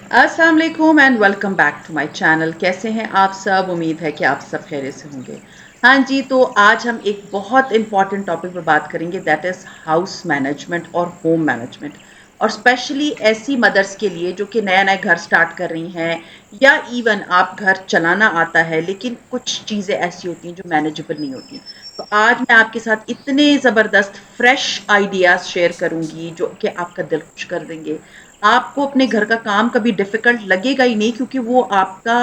अस्सलाम वालेकुम and welcome back to my channel. कैसे हैं आप सब? उम्मीद है कि आप सब खैरियत से होंगे। हाँ जी, तो आज हम एक बहुत इंपॉर्टेंट टॉपिक पर बात करेंगे, दैट इज़ हाउस मैनेजमेंट और होम मैनेजमेंट। और स्पेशली ऐसी मदर्स के लिए जो कि नया नया घर स्टार्ट कर रही हैं, या इवन आप घर चलाना आता है लेकिन कुछ चीज़ें ऐसी होती हैं जो मैनेजेबल नहीं होती। तो आज मैं आपके साथ इतने ज़बरदस्त फ्रेश आइडियाज़ शेयर करूंगी जो कि आपका दिल खुश कर देंगे। आपको अपने घर का काम कभी डिफिकल्ट लगेगा ही नहीं, क्योंकि वो आपका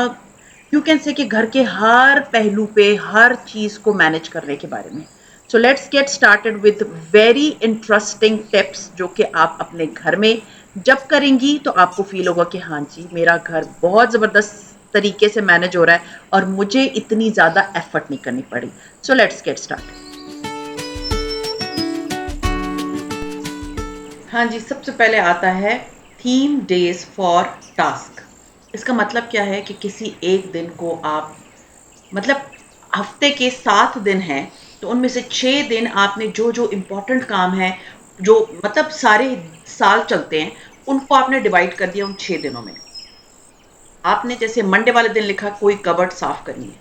यू कैन से कि घर के हर पहलू पे हर चीज को मैनेज करने के बारे में। So let's get started with very interesting tips जो कि आप अपने घर में जब करेंगी तो आपको फील होगा कि हाँ जी, मेरा घर बहुत जबरदस्त तरीके से मैनेज हो रहा है और मुझे इतनी ज्यादा एफर्ट नहीं करनी पड़ी। So let's get started. हाँ जी, सबसे पहले आता है थीम डेज फॉर टास्क। इसका मतलब क्या है कि किसी एक दिन को आप, मतलब हफ्ते के 7 दिन हैं, तो उनमें से 6 दिन आपने जो जो इम्पोर्टेंट काम है, जो मतलब सारे साल चलते हैं, उनको आपने डिवाइड कर दिया उन 6 दिनों में। आपने जैसे मंडे वाले दिन लिखा कोई कबर्ड साफ करनी है,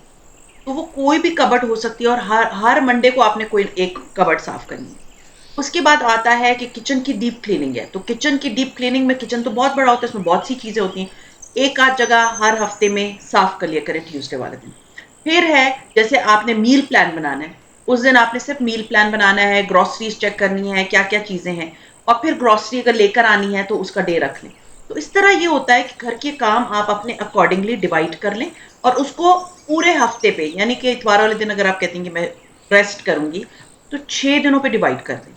तो वो कोई भी कबर्ड हो सकती है और हर हर मंडे को आपने कोई एक कबर्ड साफ करनी है। उसके बाद आता है कि किचन की डीप क्लीनिंग है, तो किचन की डीप क्लीनिंग में, किचन तो बहुत बड़ा होता है, उसमें बहुत सी चीजें होती हैं, एक आध जगह हर हफ्ते में साफ कर लिया करें ट्यूसडे वाले दिन। फिर है, जैसे आपने मील प्लान बनाना है, उस दिन आपने सिर्फ मील प्लान बनाना है, ग्रोसरीज चेक करनी है क्या क्या चीजें हैं, और फिर ग्रोसरी अगर लेकर आनी है तो उसका डे रख लें। तो इस तरह ये होता है कि घर के काम आप अपने अकॉर्डिंगली डिवाइड कर लें, और उसको पूरे हफ्ते पे, यानी कि इतवार वाले दिन अगर आप कहते हैं कि मैं रेस्ट करूंगी, तो 6 दिनों पे डिवाइड कर दें।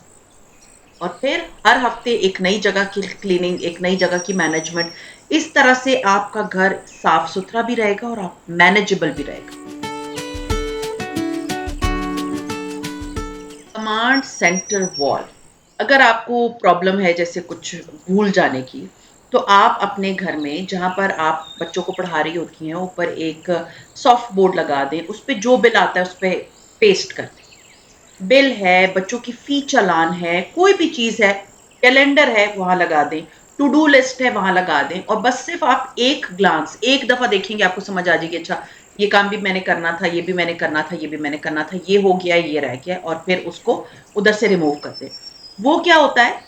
और फिर हर हफ्ते एक नई जगह की क्लीनिंग, एक नई जगह की मैनेजमेंट। इस तरह से आपका घर साफ सुथरा भी रहेगा और आप मैनेजेबल भी रहेगा। कमांड सेंटर वॉल, अगर आपको प्रॉब्लम है जैसे कुछ भूल जाने की, तो आप अपने घर में जहां पर आप बच्चों को पढ़ा रही होती हैं, ऊपर एक सॉफ्ट बोर्ड लगा दें, उस पर जो बिल आता है उस पर पेस्ट कर दें। बिल है, बच्चों की फी चालान है, कोई भी चीज है, कैलेंडर है, वहां लगा दें। टू डू लिस्ट है, वहां लगा दें, और बस सिर्फ आप एक ग्लांस, एक दफा देखेंगे, आपको समझ आ जाएगी, अच्छा ये काम भी मैंने करना था, ये भी मैंने करना था, ये भी मैंने करना था, ये हो गया, ये रह गया, और फिर उसको उधर से रिमूव कर दें। वो क्या होता है,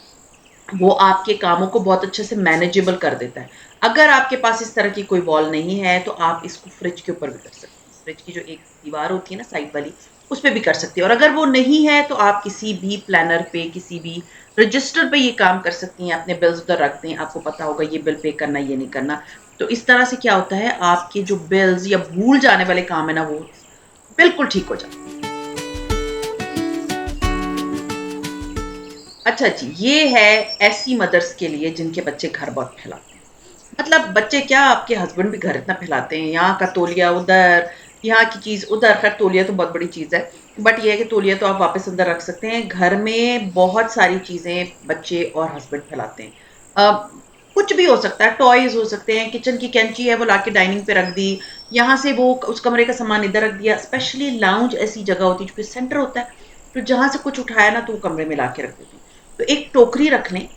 वो आपके कामों को बहुत अच्छे से मैनेजेबल कर देता है। अगर आपके पास इस तरह की कोई वॉल नहीं है, तो आप इसको फ्रिज के ऊपर भी कर सकते हैं। फ्रिज की जो एक दीवार होती है ना साइड वाली, उस पे भी कर सकती है। और अगर वो नहीं है तो आप किसी भी प्लानर पे, किसी भी रजिस्टर पे ये काम कर सकती हैं। अपने बिल्स उधर रख दें, आपको पता होगा ये बिल पे करना, ये नहीं करना। तो इस तरह से क्या होता है, आपके जो बिल्स या भूल जाने वाले काम है ना, वो बिल्कुल ठीक हो जाते हैं। अच्छा जी, ये है ऐसी मदर्स के लिए जिनके बच्चे घर बहुत फैलाते हैं। मतलब बच्चे क्या, आपके हस्बैंड भी घर इतना फैलाते हैं, यहाँ का तौलिया उधर, यहाँ की चीज उधर। खैर तौलिया तो बहुत बड़ी चीज है, बट ये है कि तौलिया तो आप वापस अंदर रख सकते हैं। घर में बहुत सारी चीजें बच्चे और हस्बैंड फैलाते हैं। कुछ भी हो सकता है, टॉयज हो सकते हैं, किचन की कैंची है वो लाके डाइनिंग पे रख दी, यहाँ से वो उस कमरे का सामान इधर रख दिया। स्पेशली लाउंज ऐसी जगह होती है जो कि सेंटर होता है, तो जहां से कुछ उठाया ना तो वो कमरे में लाके रख देते हैं। तो एक टोकरी रख लें,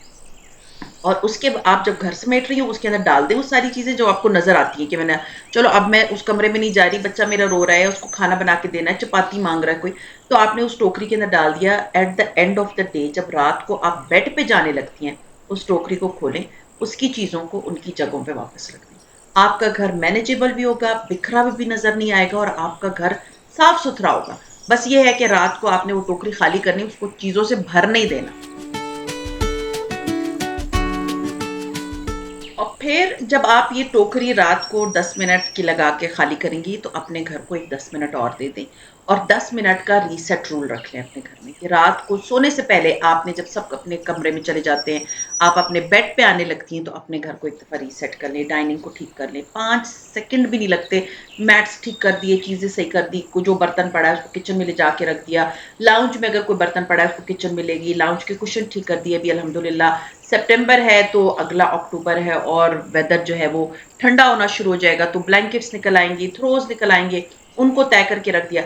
और उसके आप जब घर समेट रही हो उसके अंदर डाल दें वो सारी चीजें जो आपको नजर आती हैं कि मैंने, चलो अब मैं उस कमरे में नहीं जा रही, बच्चा मेरा रो रहा है, उसको खाना बना के देना है, चपाती मांग रहा है कोई, तो आपने उस टोकरी के अंदर डाल दिया। At the end of the day जब रात को आप बेड पे जाने लगती हैं, उस टोकरी को खोलें, उसकी चीजों को उनकी जगहों पे वापस रख दें। आपका घर मैनेजेबल भी होगा, बिखरा हुआ भी नजर नहीं आएगा, और आपका घर साफ सुथरा होगा। बस ये है कि रात को आपने वो टोकरी खाली करनी, उसको चीजों से भर नहीं देना। और फिर जब आप ये टोकरी रात को 10 मिनट की लगा के खाली करेंगी, तो अपने घर को एक 10 मिनट और दे दें, और 10 मिनट का रीसेट रूल रख लें अपने घर में कि रात को सोने से पहले आपने, जब सब अपने कमरे में चले जाते हैं, आप अपने बेड पे आने लगती हैं, तो अपने घर को एक दफा रीसेट कर लें, डाइनिंग को ठीक कर लें, 5 सेकंड भी नहीं लगते। मैट्स ठीक कर दिए, चीजें सही कर दी, जो बर्तन पड़ा है उसको किचन में ले जाके रख दिया, लाउंज में अगर कोई बर्तन पड़ा है उसको किचन में लेगी, लाउंज के कुशन ठीक कर दिए। अभी अल्हम्दुलिल्लाह सितंबर है, तो अगला अक्टूबर है, और वेदर जो है वो ठंडा होना शुरू हो जाएगा, तो ब्लैंकेट्स निकल आएंगी, थ्रोज निकल आएंगे, उनको तय करके रख दिया।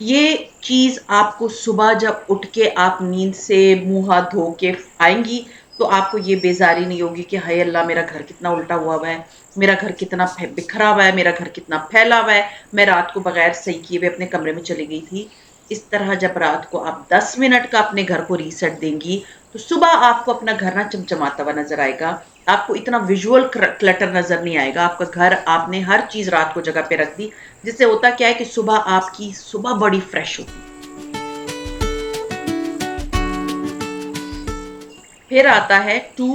ये चीज आपको सुबह जब उठ के आप नींद से मुंह हाथ धो के आएंगी, तो आपको ये बेजारी नहीं होगी कि हाय अल्लाह मेरा घर कितना उल्टा हुआ है, मेरा घर कितना बिखरा हुआ है, मेरा घर कितना फैला हुआ है, मैं रात को बगैर सही किए हुए अपने कमरे में चली गई थी। इस तरह जब रात को आप 10 मिनट का अपने घर को रीसेट देंगी, तो सुबह आपको अपना घर ना चमचमाता हुआ नज़र आएगा। आपको इतना विजुअल क्लटर नज़र नहीं आएगा। आपका घर आपने हर चीज़ रात को जगह पे रख दी, जिससे होता क्या है कि सुबह आपकी सुबह बड़ी फ्रेश होती है। फिर आता है 2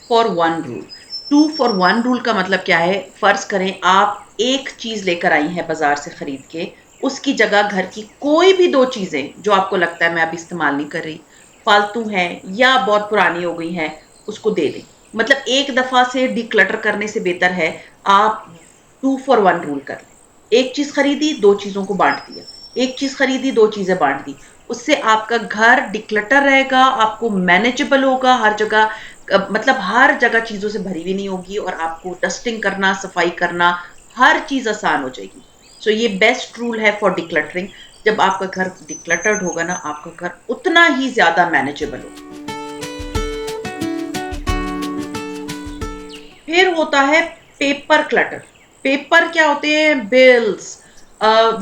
फॉर 1 रूल। 2 फॉर 1 रूल का मतलब क्या है? फर्ज करें आप एक चीज लेकर आई हैं बाजार से खरीद के, उसकी जगह घर की कोई भी 2 चीजें जो आपको लगता है मैं अभी इस्तेमाल नहीं कर रही, फालतू हैं या बहुत पुरानी हो गई हैं, उसको दे दें। मतलब एक दफा से डिक्लटर करने से बेहतर है आप 2 फॉर 1 रूल कर लें। एक चीज खरीदी, 2 चीजों को बांट दिया। एक चीज खरीदी, 2 चीजें बांट दी। उससे आपका घर डिक्लटर रहेगा, आपको मैनेजेबल होगा, हर जगह मतलब हर जगह चीजों से भरी हुई नहीं होगी, और आपको डस्टिंग करना, सफाई करना, हर चीज आसान हो जाएगी। सो ये बेस्ट रूल है फॉर डिक्लटरिंग। जब आपका घर डिक्लटर्ड होगा ना, आपका घर उतना ही ज्यादा मैनेजेबल होगा। फिर होता है पेपर क्लटर। पेपर क्या होते हैं? बिल्स,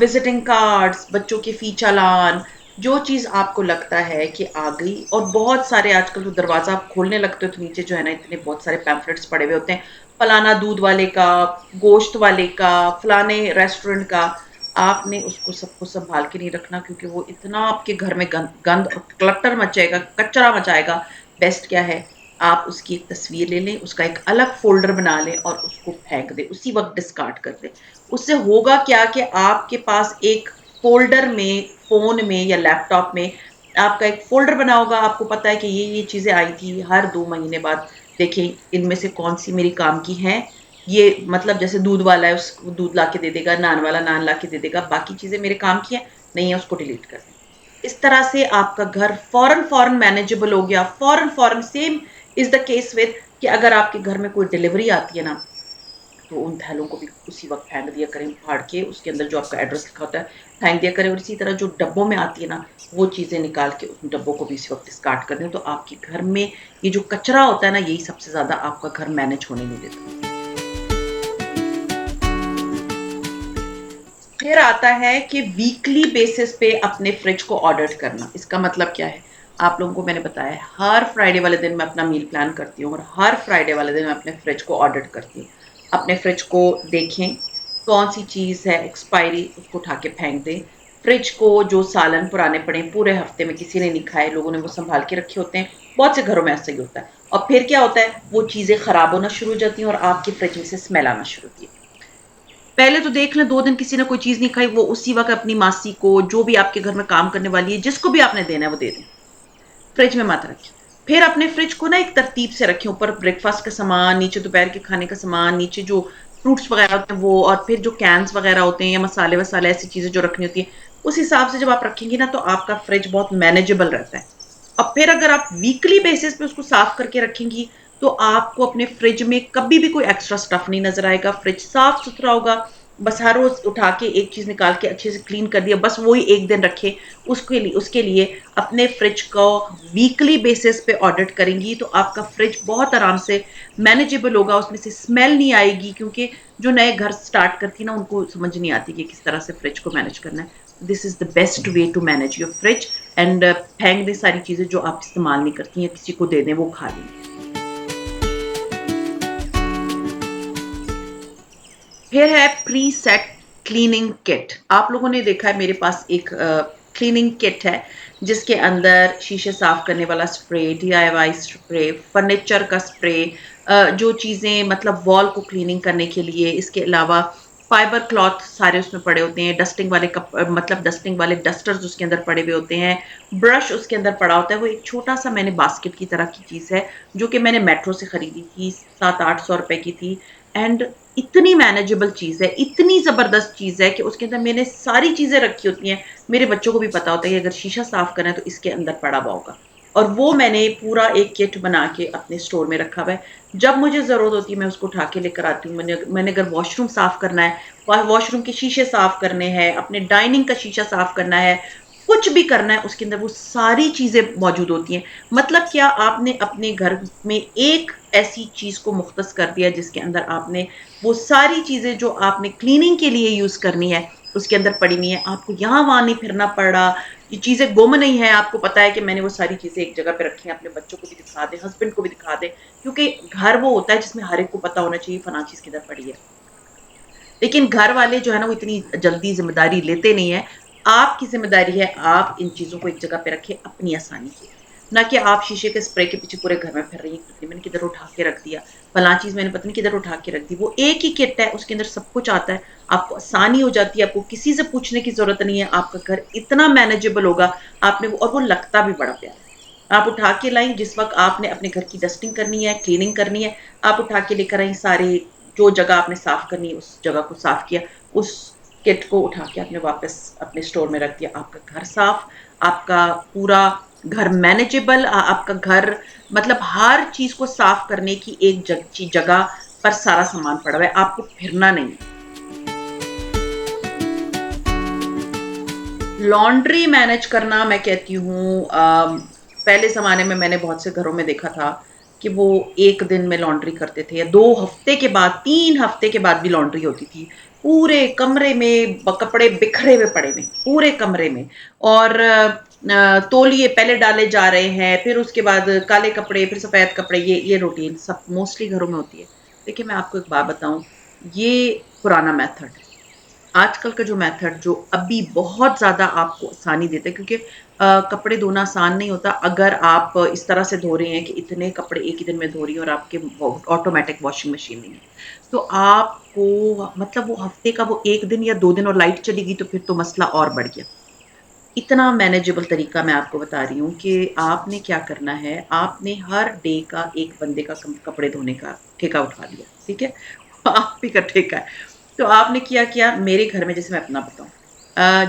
विजिटिंग कार्ड्स, बच्चों के फी चालान, जो चीज आपको लगता है कि आ गई। और बहुत सारे आजकल तो दरवाजा आप खोलने लगते हो तो नीचे जो है ना इतने बहुत सारे पैम्फलेट्स पड़े हुए होते हैं, फलाना दूध वाले का, गोश्त वाले का, फलाने रेस्टोरेंट का। आपने उसको सबको संभाल के नहीं रखना, क्योंकि वो इतना आपके घर में गंद गंद और क्लटर मचाएगा, कचरा मचाएगा। बेस्ट क्या है, आप उसकी एक तस्वीर ले लें, उसका एक अलग फ़ोल्डर बना लें और उसको फेंक दें, उसी वक़्त डिस्कार्ड कर दें। उससे होगा क्या कि आपके पास एक फ़ोल्डर में, फ़ोन में या लैपटॉप में आपका एक फ़ोल्डर बना होगा, आपको पता है कि ये चीज़ें आई थी हर 2 महीने बाद। देखें, इनमें से कौन-सी मेरी काम की हैं। ये मतलब जैसे दूध वाला है, उसको दूध ला के दे देगा, नान वाला नान ला के दे देगा, बाकी चीज़ें मेरे काम की हैं, नहीं है उसको डिलीट कर दें। इस तरह से आपका घर फौरन-फौरन मैनेजेबल हो गया, फौरन-फौरन। Same is the case with कि अगर आपके घर में कोई डिलीवरी आती है ना, तो उन थैलों को भी उसी वक़्त फेंक दिया करें, फाड़ के उसके अंदर जो आपका एड्रेस लिखा होता है, फेंक दिया करें। और इसी तरह जो डब्बों में आती है ना, वो चीज़ें निकाल के उन डब्बों को भी इसी वक़्त डिस्कार्ड कर दें, तो आपके घर में ये जो कचरा होता है ना, यही सबसे ज़्यादा आपका घर मैनेज होने नहीं देता। फिर आता है कि वीकली बेसिस पे अपने फ्रिज को ऑडिट करना। इसका मतलब क्या है? आप लोगों को मैंने बताया है, हर फ्राइडे वाले दिन मैं अपना मील प्लान करती हूँ, और हर फ्राइडे वाले दिन मैं अपने फ्रिज को ऑडिट करती हूँ। अपने फ्रिज को देखें, कौन सी चीज़ है एक्सपायरी, उसको उठा के फेंक दें। फ्रिज को जो सालन पुराने पड़े हैं, पूरे हफ्ते में किसी ने नहीं खाए, लोगों ने वो संभाल के रखे होते हैं, बहुत से घरों में ऐसा ही होता है। और फिर क्या होता है, वो चीज़ें खराब होना शुरू हो जाती हैं और आपकी फ्रिज में से स्मेल आना शुरू होती है। पहले तो देख लें, 2 दिन किसी ने कोई चीज़ नहीं खाई, वो उसी वक़्त अपनी मासी को, जो भी आपके घर में काम करने वाली है, जिसको भी आपने देना है वो दे दें। फ्रिज में मत रखें। फिर अपने फ्रिज को ना एक तरतीब से रखें, ऊपर ब्रेकफ़ास्ट का सामान, नीचे दोपहर के खाने का सामान, नीचे जो फ्रूट्स वग़ैरह होते हैं वो, और फिर जो कैन्स वग़ैरह होते हैं या मसाले-वसाले ऐसी चीज़ें जो रखनी होती हैं, उस हिसाब से जब आप रखेंगी ना, तो आपका फ्रिज बहुत मैनेजेबल रहता है। और फिर अगर आप वीकली बेसिस पे उसको साफ़ करके रखेंगी, तो आपको अपने फ्रिज में कभी भी कोई एक्स्ट्रा स्टफ़ नहीं नज़र आएगा। फ्रिज साफ़-सुथरा होगा। बस हर रोज़ उठा के एक चीज़ निकाल के अच्छे से क्लीन कर दिया, बस वही 1 दिन रखें। उसके लिए अपने फ्रिज को वीकली बेसिस पे ऑडिट करेंगी, तो आपका फ्रिज बहुत आराम से मैनेजेबल होगा, उसमें से स्मेल नहीं आएगी, क्योंकि जो नए घर स्टार्ट करती है ना, उनको समझ नहीं आती कि किस तरह से फ्रिज को मैनेज करना है। This is the best way to manage your fridge. And फेंक दें सारी चीज़ें जो आप इस्तेमाल नहीं करती हैं, किसी को दे दें, वो खा लेंगे। फिर है प्री सेट क्लीनिंग किट। आप लोगों ने देखा है मेरे पास एक क्लीनिंग किट है, जिसके अंदर शीशे साफ करने वाला स्प्रे, डीआईवाई स्प्रे, फर्नीचर का स्प्रे, जो चीज़ें मतलब वॉल को क्लीनिंग करने के लिए। इसके अलावा फाइबर क्लॉथ सारे उसमें पड़े होते हैं, डस्टिंग वाले मतलब डस्टिंग वाले डस्टर्स उसके अंदर पड़े हुए होते हैं, ब्रश उसके अंदर पड़ा होता है। वो एक छोटा सा मैंने बास्केट की तरह की चीज़ है, जो कि मैंने मेट्रो से खरीदी थी, 700-800 रुपए की थी। एंड इतनी मैनेजेबल चीज़ है, इतनी ज़बरदस्त चीज़ है कि उसके अंदर मैंने सारी चीज़ें रखी होती हैं। मेरे बच्चों को भी पता होता है कि अगर शीशा साफ़ करना है तो इसके अंदर पड़ा हुआ होगा। और वो मैंने पूरा एक किट बना के अपने स्टोर में रखा हुआ है। जब मुझे ज़रूरत होती है मैं उसको उठा के लेकर आती हूँ। मैंने अगर वॉशरूम साफ़ करना है, वॉशरूम के शीशे साफ़ करने हैं, अपने डाइनिंग का शीशा साफ़ करना है, कुछ भी करना है उसके अंदर वो सारी चीजें मौजूद होती हैं। मतलब क्या, आपने अपने घर में एक ऐसी चीज को मुख्तस कर दिया जिसके अंदर आपने वो सारी चीजें जो आपने क्लीनिंग के लिए यूज करनी है उसके अंदर पड़ी हुई है। आपको यहाँ वहां नहीं फिरना पड़ रहा, ये चीजें गुम नहीं है, आपको पता है कि मैंने वो सारी चीजें एक जगह पे रखी हैं। अपने बच्चों को भी दिखा दें, हस्बैंड को भी दिखा दें, क्योंकि घर वो होता है जिसमें हर एक को पता होना चाहिए फलां चीज किधर पड़ी है। लेकिन घर वाले जो है ना वो इतनी जल्दी जिम्मेदारी लेते नहीं है। आपकी जिम्मेदारी है आप इन चीजों को एक जगह पे रखें अपनी आसानी के लिए, ना कि आप शीशे के स्प्रे के पीछे पूरे घर में फिर रही हैं, पता नहीं मैंने किधर उठा के रख दिया, फलां चीज मैंने पता नहीं किधर उठा के रख दी। वो एक ही किट है, उसके अंदर सब कुछ आता है, आपको आसानी हो जाती है, आपको किसी से पूछने की जरूरत नहीं है, आपका घर इतना मैनेजेबल होगा। आपने और वो लगता भी बड़ा प्यारा है। आप उठा के लाई, जिस वक्त आपने अपने घर की डस्टिंग करनी है, क्लीनिंग करनी है, आप उठा के लेकर आई सारे, जो जगह आपने साफ करनी है उस जगह को साफ किया, उस किट को उठा के आपने वापस अपने स्टोर में रख दिया, आपका घर साफ, आपका पूरा घर मैनेजेबल, आपका घर मतलब हर चीज को साफ करने की एक जगह पर सारा सामान पड़ा हुआ है, आपको फिरना नहीं है। लॉन्ड्री मैनेज करना, मैं कहती हूँ पहले ज़माने में मैंने बहुत से घरों में देखा था कि वो 1 दिन में लॉन्ड्री करते थे, या 2 हफ्ते के बाद, 3 हफ्ते के बाद भी लॉन्ड्री होती थी। पूरे कमरे में कपड़े बिखरे हुए पड़े हुए, पूरे कमरे में। और तौलिए पहले डाले जा रहे हैं, फिर उसके बाद काले कपड़े, फिर सफ़ेद कपड़े, ये रूटीन सब मोस्टली घरों में होती है। देखिए मैं आपको एक बात बताऊँ, ये पुराना मेथड है। आजकल का जो मेथड जो अभी बहुत ज़्यादा आपको आसानी देता है, क्योंकि कपड़े धोना आसान नहीं होता अगर आप इस तरह से धो रहे हैं कि इतने कपड़े एक ही दिन में धो रही हैं और आपके ऑटोमेटिक वॉशिंग मशीन नहीं है। तो आपको मतलब वो हफ्ते का वो 1 दिन या 2 दिन और लाइट चली गई तो फिर तो मसला और बढ़ गया। इतना मैनेजेबल तरीका मैं आपको बता रही हूँ कि आपने क्या करना है, आपने हर डे का एक बंदे का कपड़े धोने का ठेका उठा लिया, ठीक है? आप ही का ठेका है। तो आपने क्या मेरे घर में, जैसे मैं अपना बताऊँ,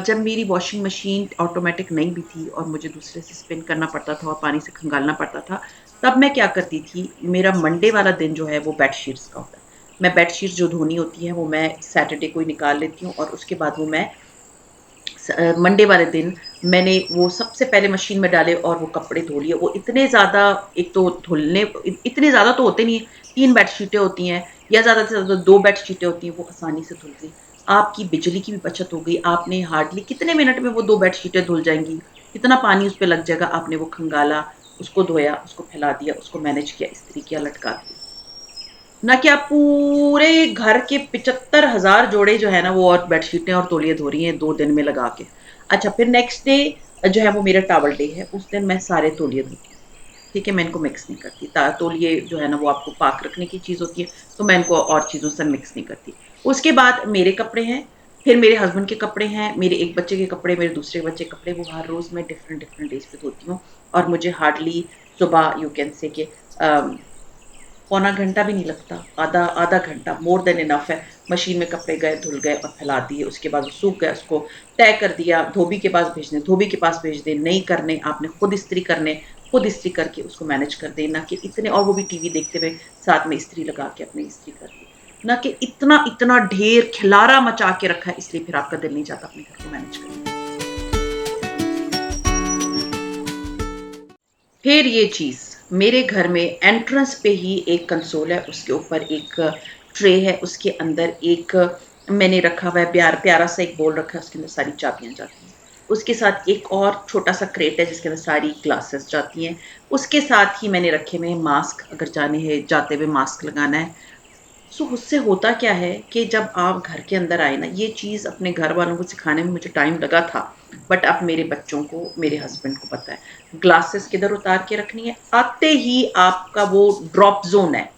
जब मेरी वॉशिंग मशीन ऑटोमेटिक नहीं भी थी और मुझे दूसरे से स्पिन करना पड़ता था और पानी से खंगालना पड़ता था, तब मैं क्या करती थी, मेरा मंडे वाला दिन जो है वो बेडशीट्स का होता है। मैं बेडशीट्स जो धोनी होती हैं वो मैं सैटरडे को ही निकाल लेती हूँ, और उसके बाद वो मैं मंडे वाले दिन मैंने वो सबसे पहले मशीन में डाले और वो कपड़े धो लिए। वो इतने ज़्यादा, एक तो धुलने इतने ज़्यादा तो होते नहीं है, 3 बेडशीटें होती हैं या ज़्यादा से ज़्यादा 2 बेडशीटें होती हैं, वो आसानी से धुल गई। आपकी बिजली की भी बचत हो गई, आपने हार्डली कितने मिनट में वो 2 बेडशीटें धुल जाएँगी, कितना पानी उस पे लग जाएगा, आपने वो खंगाला, उसको धोया, उसको फैला दिया, उसको मैनेज किया, इस्त्री किया, लटका दिया। ना कि आप पूरे घर के 75,000 जोड़े जो है ना वो और बेडशीटें और तौलिए धो रही हैं 2 दिन में लगा के। अच्छा, फिर नेक्स्ट डे जो है वो मेरा टॉवल डे है, उस दिन मैं सारे तौलिए धोती हूँ, ठीक है? मैं इनको मिक्स नहीं करती। तौलिए जो है ना वो आपको पाक रखने की चीज़ होती है, तो मैं इनको और चीज़ों से मिक्स नहीं करती। उसके बाद मेरे कपड़े हैं, फिर मेरे हस्बैंड के कपड़े हैं, मेरे एक बच्चे के कपड़े, मेरे दूसरे बच्चे के कपड़े, वो हर रोज़ मैं डिफरेंट डिफरेंट डेज़ पे धोती हूँ। और मुझे हार्डली सुबह यू कैन से कि पौना घंटा भी नहीं लगता, आधा आधा घंटा मोर देन इनफ है। मशीन में कपड़े गए, धुल गए और फैला दिए, उसके बाद वो सूख गया, उसको तय कर दिया, धोबी के पास भेजने, धोबी के पास भेज दें, नहीं करने आपने खुद इस्त्री करने, खुद इस्त्री करके उसको मैनेज कर देना, कि इतने, और वो भी टीवी देखते हुए साथ में इस्त्री लगा के अपनी इस्त्री कर दी। ना कि इतना इतना ढेर खिलारा मचा के रखा है, इसलिए फिर आपका दिल नहीं चाहता अपने घर को मैनेज करने का। फिर ये चीज़, मेरे घर में एंट्रेंस पे ही एक कंसोल है, उसके ऊपर एक ट्रे है, उसके अंदर एक मैंने रखा हुआ है, प्यारा सा एक बोल रखा है, उसके अंदर सारी चाबियाँ जाती हैं। उसके साथ एक और छोटा सा क्रेट है जिसके अंदर सारी ग्लासेस जाती हैं। उसके साथ ही मैंने रखे हुए हैं मास्क, अगर जाते हुए मास्क लगाना है। सो उससे होता क्या है कि जब आप घर के अंदर आए ना, ये चीज़ अपने घर वालों को सिखाने में मुझे टाइम लगा था, बट अब मेरे बच्चों को, मेरे हस्बैंड को पता है ग्लासेस किधर उतार के रखनी है। आते ही आपका वो ड्रॉप जोन है,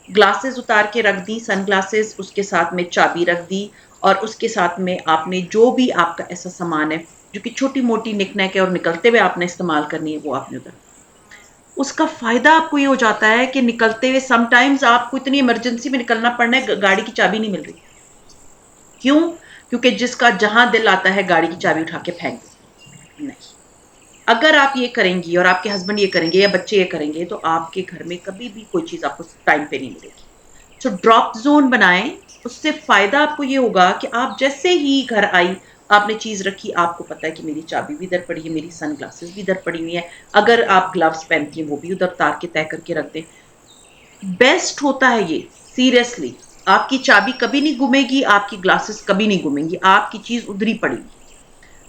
ग्लासेस उतार के रख दी, सन ग्लासेस, उसके साथ में चाबी रख दी, और उसके साथ में आपने जो भी आपका ऐसा सामान है जो कि छोटी मोटी निकनैक है और निकलते हुए आपने इस्तेमाल करनी है, वो आपने उधर। उसका फ़ायदा आपको ये हो जाता है कि निकलते हुए समटाइम्स आपको इतनी इमरजेंसी में निकलना पड़ना है, गाड़ी की चाबी नहीं मिल रही। क्यों? क्योंकि जिसका जहाँ दिल आता है गाड़ी की चाबी उठा के फेंक दो। नहीं। अगर आप ये करेंगी और आपके हस्बैंड ये करेंगे या बच्चे ये करेंगे, तो आपके घर में कभी भी कोई चीज़ आपको टाइम पे नहीं मिलेगी। सो ड्रॉप ज़ोन बनाएँ, उससे फ़ायदा आपको ये होगा कि आप जैसे ही घर आई, आपने चीज़ रखी, आपको पता है कि मेरी चाबी भी इधर पड़ी है, मेरी सन ग्लासेस भी इधर पड़ी हुई है, अगर आप ग्लव्स पहनती हैं वो भी उधर उतार के तय करके रख दें। बेस्ट होता है ये, सीरियसली। आपकी चाबी कभी नहीं गुमेगी, आपकी ग्लासेस कभी नहीं गुमेंगी, आपकी चीज़ उधर ही पड़ेगी।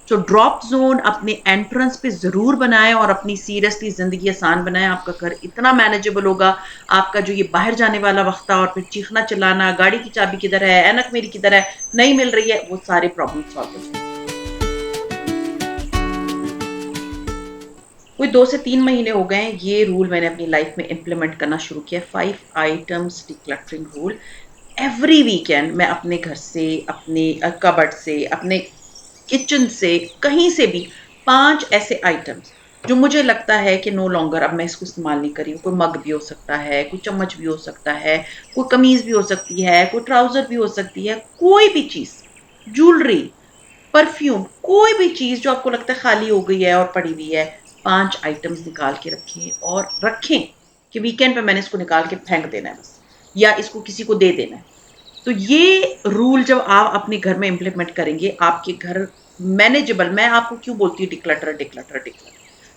तो ड्रॉप ज़ोन अपने एंट्रेंस पे ज़रूर बनाएँ और अपनी सीरियसली ज़िंदगी आसान बनाएँ, आपका घर इतना मैनेजेबल होगा, आपका जो ये बाहर जाने वाला वक़्त था और फिर चीखना-चिल्लाना, गाड़ी की चाबी किधर है, ऐनक मेरी किधर है, नहीं मिल रही है, वो सारे प्रॉब्लम सॉल्व हो जाएँगे। कोई 2 से 3 महीने हो गए हैं, ये रूल मैंने अपनी लाइफ़ में इम्प्लीमेंट करना शुरू किया है, 5 items decluttering rule. Every weekend मैं अपने घर से, अपने कबर्ड से, अपने किचन से, कहीं से भी 5 ऐसे आइटम्स जो मुझे लगता है कि नो लॉन्गर अब मैं इसको इस्तेमाल नहीं कर रही हूँ। कोई मग भी हो सकता है, कोई चम्मच भी हो सकता है, कोई कमीज़ भी हो सकती है, कोई ट्राउज़र भी हो सकती है, कोई भी चीज़, ज्वेलरी, परफ्यूम, कोई भी चीज़ जो आपको लगता है खाली हो गई है और पड़ी हुई है, 5 आइटम्स निकाल के रखें और रखें कि वीकेंड पे मैंने इसको निकाल के फेंक देना है बस, या इसको किसी को दे देना है। तो ये रूल जब आप अपने घर में इम्प्लीमेंट करेंगे, आपके घर मैनेजेबल। मैं आपको क्यों बोलती हूँ डिक्लटर, डिक्लटर, डिक्लटर?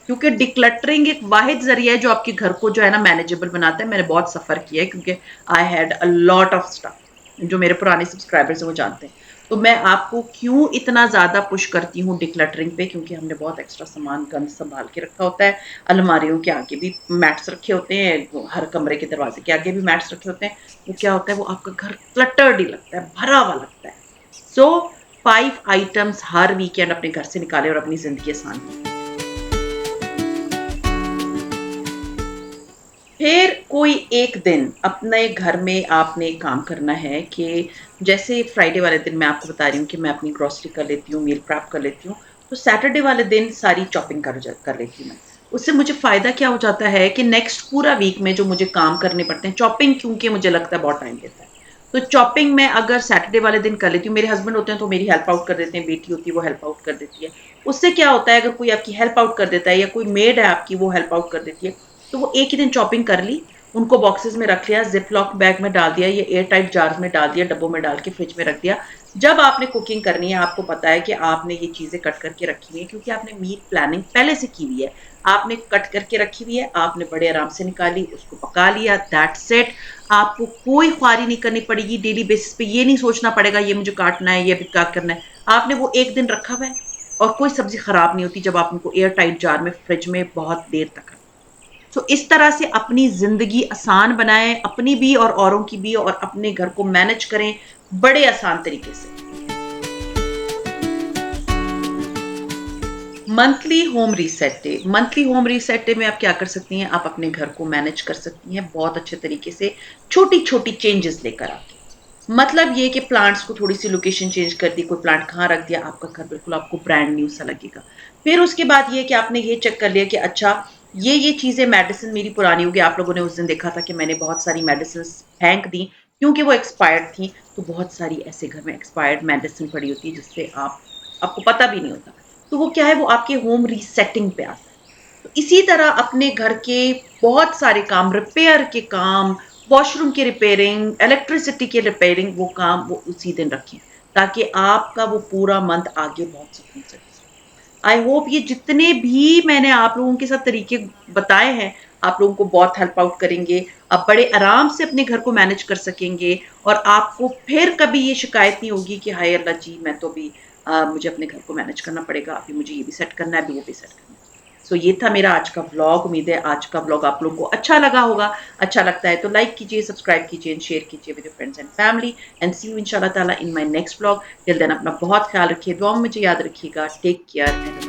क्योंकि डिक्लटरिंग एक वाहिद ज़रिया है जो आपके घर को जो है ना मैनेजेबल बनाता है। मैंने बहुत सफ़र किया है क्योंकि I had a lot of stuff. जो मेरे पुराने सब्सक्राइबर्स हैं वो जानते हैं। तो मैं आपको क्यों इतना ज़्यादा पुश करती हूँ डिक्लटरिंग पे, क्योंकि हमने बहुत एक्स्ट्रा सामान गंद सँभाल के रखा होता है। अलमारियों के आगे भी मैट्स रखे होते हैं, हर कमरे के दरवाजे के आगे भी मैट्स रखे होते हैं। वो क्या होता है, वो आपका घर क्लटर्ड ही लगता है, भरा हुआ लगता है। सो 5 आइटम्स हर वीकेंड अपने घर से निकालें और अपनी ज़िंदगी आसान बनाएँ। फिर कोई एक दिन अपने घर में आपने काम करना है कि जैसे फ्राइडे वाले दिन मैं आपको बता रही हूँ कि मैं अपनी ग्रोसरी कर लेती हूँ, मील प्रेप कर लेती हूँ, तो सैटरडे वाले दिन सारी चॉपिंग कर लेती हूँ मैं। उससे मुझे फ़ायदा क्या हो जाता है कि नेक्स्ट पूरा वीक में जो मुझे काम करने पड़ते हैं, चॉपिंग क्योंकि मुझे लगता है बहुत टाइम लेता है। तो चॉपिंग मैं अगर सैटरडे वाले दिन कर लेती हूँ, मेरे हस्बैंड होते हैं तो मेरी हेल्प आउट कर देते हैं, बेटी होती है वो हेल्प आउट कर देती है। उससे क्या होता है, अगर कोई आपकी हेल्प आउट कर देता है या कोई मेड है आपकी वो हेल्प आउट कर देती है, तो वो एक ही दिन चॉपिंग कर ली, उनको बॉक्सेस में रख लिया, ज़िप-लॉक बैग में डाल दिया या एयर टाइट जार्स में डाल दिया, डब्बों में डाल के फ्रिज में रख दिया। जब आपने कुकिंग करनी है, आपको पता है कि आपने ये चीज़ें कट करके रखी हुई हैं क्योंकि आपने मील प्लानिंग पहले से की हुई है। आपने कट करके रखी हुई है, आपने बड़े आराम से निकाली, उसको पका लिया, दैट्स इट। आपको कोई ख्वारी नहीं करनी पड़ेगी डेली बेसिस पे, ये नहीं सोचना पड़ेगा ये मुझे काटना है, ये अभी क्या करना है। आपने वो एक दिन रखा हुआ है और कोई सब्ज़ी खराब नहीं होती जब आप उनको एयर टाइट जार में फ्रिज में बहुत देर तक रखें। तो इस तरह से अपनी ज़िंदगी आसान बनाएँ, अपनी भी और औरों की भी, और अपने घर को मैनेज करें बड़े आसान तरीके से। मंथली होम रीसेट डे में आप क्या कर सकती हैं, आप अपने घर को मैनेज कर सकती हैं बहुत अच्छे तरीके से, छोटी-छोटी चेंजेस लेकर आके। मतलब ये कि प्लांट्स को थोड़ी-सी लोकेशन चेंज कर दी, कोई प्लांट कहाँ रख दिया, आपका घर बिल्कुल आपको ब्रांड न्यू सा लगेगा। फिर उसके बाद ये कि आपने ये चेक कर लिया कि अच्छा, ये चीज़ें मेडिसिन मेरी पुरानी हो गई। आप लोगों ने उस दिन देखा था कि मैंने बहुत सारी मेडिसिन्स फेंक दी क्योंकि वो एक्सपायर्ड थी। तो बहुत सारी ऐसे घर में एक्सपायर्ड मेडिसिन पड़ी होती है जिससे आपको पता भी नहीं होता। तो वो क्या है, वो आपके होम रीसेटिंग पे आता है। तो इसी तरह अपने घर के बहुत सारे काम, रिपेयर के काम, वॉशरूम की रिपेयरिंग, इलेक्ट्रिसिटी की रिपेयरिंग, वो काम वो उसी दिन रखें, ताकि आपका वो पूरा मंथ आगे बहुत सुकून से गुज़रे। आई होप ये जितने भी मैंने आप लोगों के साथ तरीके बताए हैं, आप लोगों को बहुत हेल्प आउट करेंगे। आप बड़े आराम से अपने घर को मैनेज कर सकेंगे और आपको फिर कभी ये शिकायत नहीं होगी कि हाय अल्लाह जी, मैं तो अभी मुझे अपने घर को मैनेज करना पड़ेगा, अभी मुझे ये भी सेट करना है, अभी वो भी सेट करना है। सो ये था मेरा आज का व्लॉग। उम्मीद है आज का व्लॉग आप लोगों को अच्छा लगा होगा। अच्छा लगता है तो लाइक कीजिए, सब्सक्राइब कीजिए एंड शेयर कीजिए with your friends and family, and see you इंशाल्लाह ताला in my next vlog. Till then अपना बहुत ख्याल रखिए, दुआ में मुझे याद रखिएगा। Take care and